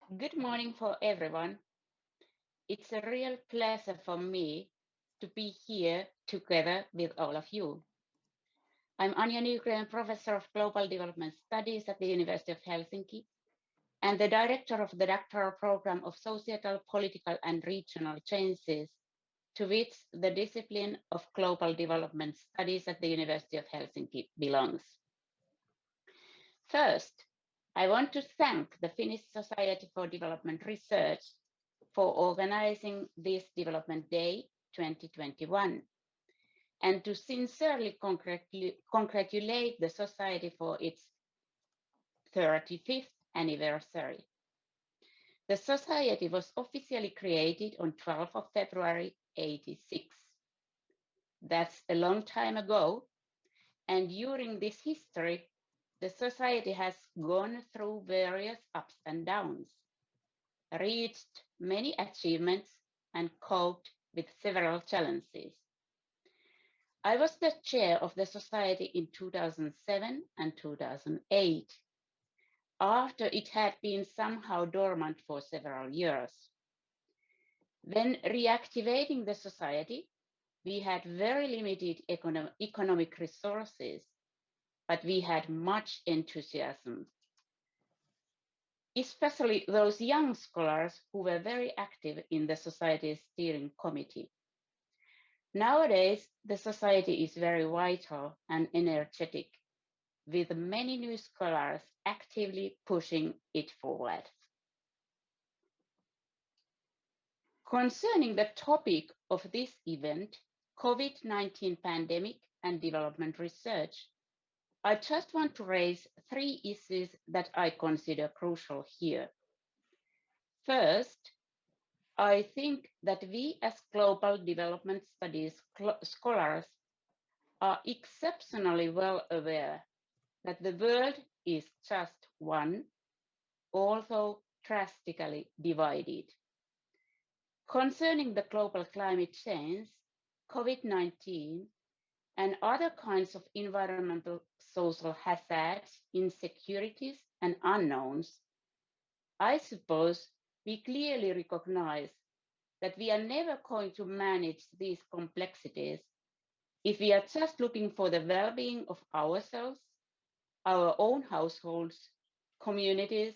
Good morning for everyone. It's a real pleasure for me to be here together with all of you. I'm Anja Nygren, Professor of Global Development Studies at the University of Helsinki and the Director of the Doctoral Program of Societal, Political and Regional Changes, to which the discipline of Global Development Studies at the University of Helsinki belongs. First, I want to thank the Finnish Society for Development Research for organizing this Development Day 2021 and to sincerely congratulate the Society for its 35th anniversary. The Society was officially created on 12th of February 86. That's a long time ago, and during this history, the Society has gone through various ups and downs, reached many achievements, and coped with several challenges. I was the chair of the Society in 2007 and 2008, after it had been somehow dormant for several years. When reactivating the Society, we had very limited economic resources, but we had much enthusiasm, especially those young scholars who were very active in the Society's steering committee. Nowadays, the Society is very vital and energetic, with many new scholars actively pushing it forward. Concerning the topic of this event, COVID-19 pandemic and development research, I just want to raise three issues that I consider crucial here. First, I think that we as global development studies scholars are exceptionally well aware that the world is just one, although drastically divided. Concerning the global climate change, COVID-19, and other kinds of environmental social hazards, insecurities, and unknowns, I suppose we clearly recognize that we are never going to manage these complexities if we are just looking for the well-being of ourselves, our own households, communities,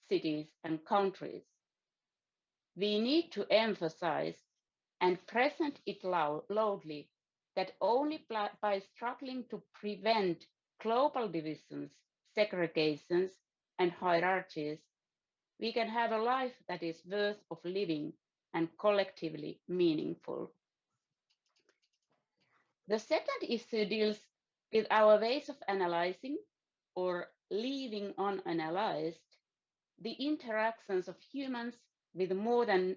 cities, and countries. We need to emphasize and present it loudly that only by struggling to prevent global divisions, segregations, and hierarchies, we can have a life that is worth of living and collectively meaningful. The second issue deals with our ways of analyzing or leaving unanalyzed the interactions of humans with more than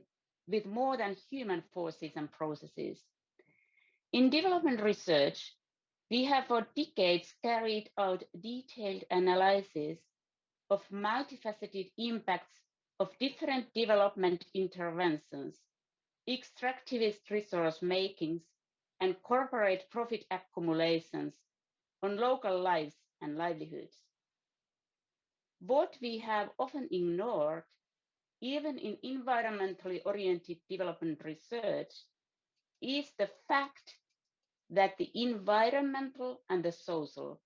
human forces and processes. In development research, we have for decades carried out detailed analysis of multifaceted impacts of different development interventions, extractivist resource makings, and corporate profit accumulations on local lives and livelihoods. What we have often ignored, even in environmentally oriented development research, is the fact that the environmental and the social,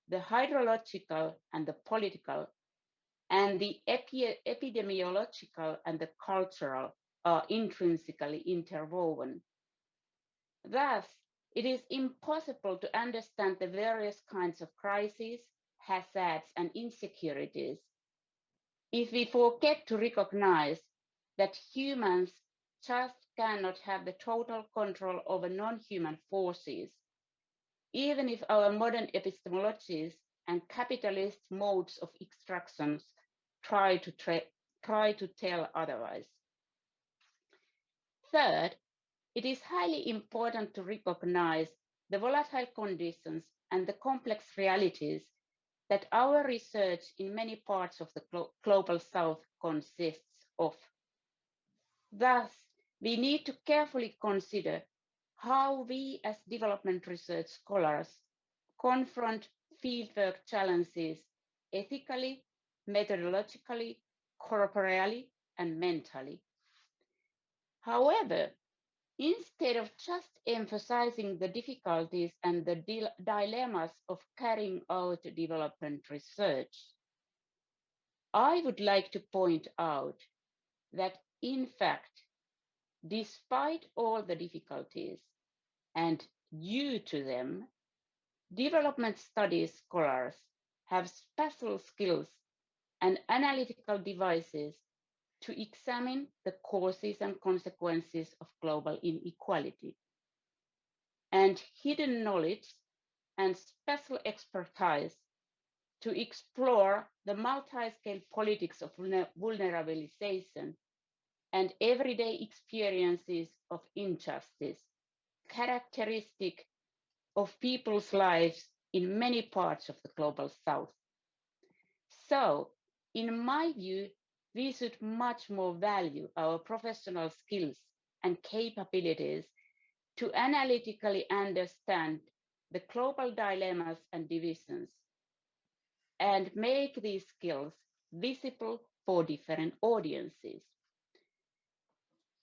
the hydrological and the political, and the epidemiological and the cultural are intrinsically interwoven. Thus, it is impossible to understand the various kinds of crises, hazards, and insecurities if we forget to recognize that humans just cannot have the total control over non-human forces, even if our modern epistemologies and capitalist modes of extractions try to tell otherwise. Third, it is highly important to recognize the volatile conditions and the complex realities that our research in many parts of the global south consists of. Thus, we need to carefully consider how we as development research scholars confront fieldwork challenges ethically, methodologically, corporeally and mentally. However, instead of just emphasizing the difficulties and the dilemmas of carrying out development research, I would like to point out that, in fact, despite all the difficulties and due to them, development studies scholars have special skills and analytical devices to examine the causes and consequences of global inequality, and hidden knowledge and special expertise to explore the multi-scale politics of vulnerabilization and everyday experiences of injustice, characteristic of people's lives in many parts of the global south. So, in my view, we should much more value our professional skills and capabilities to analytically understand the global dilemmas and divisions and make these skills visible for different audiences.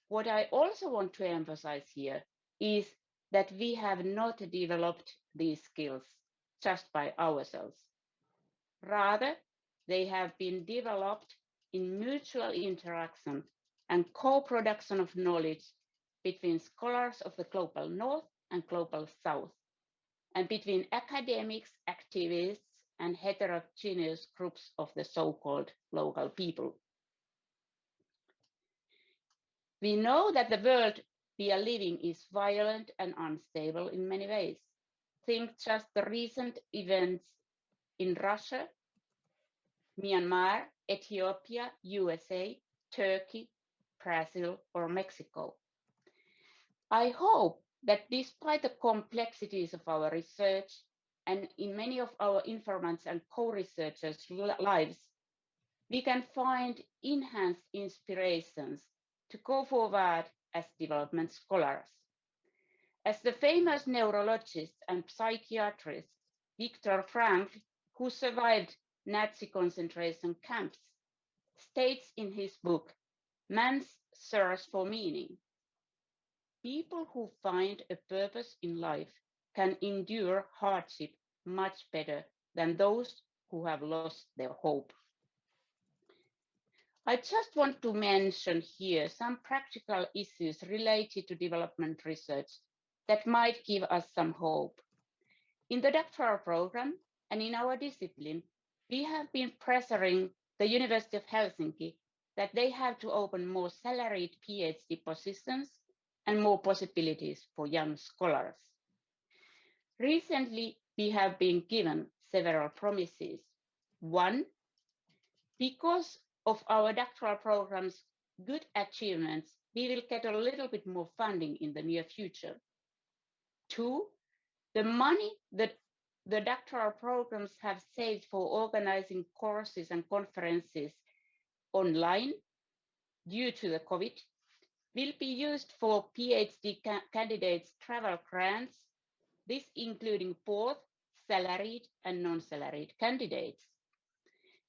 What I also want to emphasize here is that we have not developed these skills just by ourselves. Rather, they have been developed in mutual interaction and co-production of knowledge between scholars of the global north and global south, and between academics, activists, and heterogeneous groups of the so-called local people. We know that the world we are living is violent and unstable in many ways. Think just the recent events in Russia, Myanmar, Ethiopia, USA, Turkey, Brazil, or Mexico. I hope that despite the complexities of our research and in many of our informants and co-researchers' lives, we can find enhanced inspirations to go forward as development scholars. As the famous neurologist and psychiatrist Viktor Frankl, who survived Nazi concentration camps, states in his book, Man's Search for Meaning, people who find a purpose in life can endure hardship much better than those who have lost their hope. I just want to mention here some practical issues related to development research that might give us some hope. In the doctoral program and in our discipline, we have been pressuring the University of Helsinki that they have to open more salaried PhD positions and more possibilities for young scholars. Recently, we have been given several promises. One, because of our doctoral program's good achievements, we will get a little bit more funding in the near future. Two, the money that the doctoral programs have saved for organizing courses and conferences online due to the COVID will be used for PhD candidates' travel grants, this including both salaried and non-salaried candidates.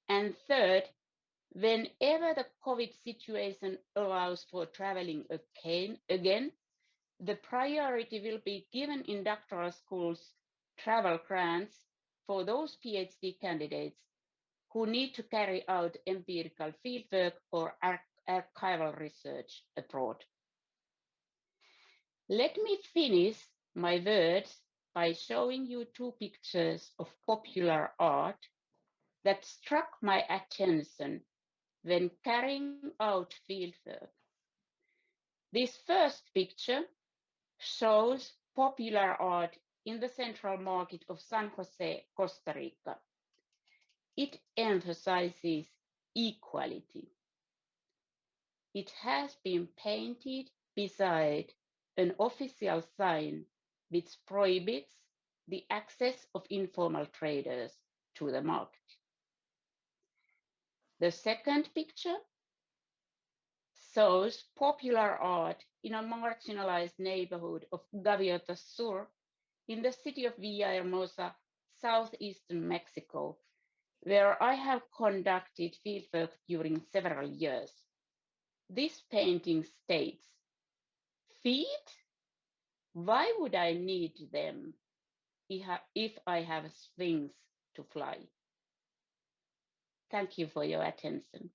And third, whenever the COVID situation allows for traveling again, the priority will be given in doctoral schools travel grants for those PhD candidates who need to carry out empirical fieldwork or archival research abroad. Let me finish my words by showing you two pictures of popular art that struck my attention when carrying out fieldwork. This first picture shows popular art in the central market of San Jose, Costa Rica. It emphasizes equality. It has been painted beside an official sign which prohibits the access of informal traders to the market. The second picture shows popular art in a marginalized neighborhood of Gaviotas Sur in the city of Villahermosa, southeastern Mexico, where I have conducted fieldwork during several years. This painting states, feet? Why would I need them if I have wings to fly? Thank you for your attention.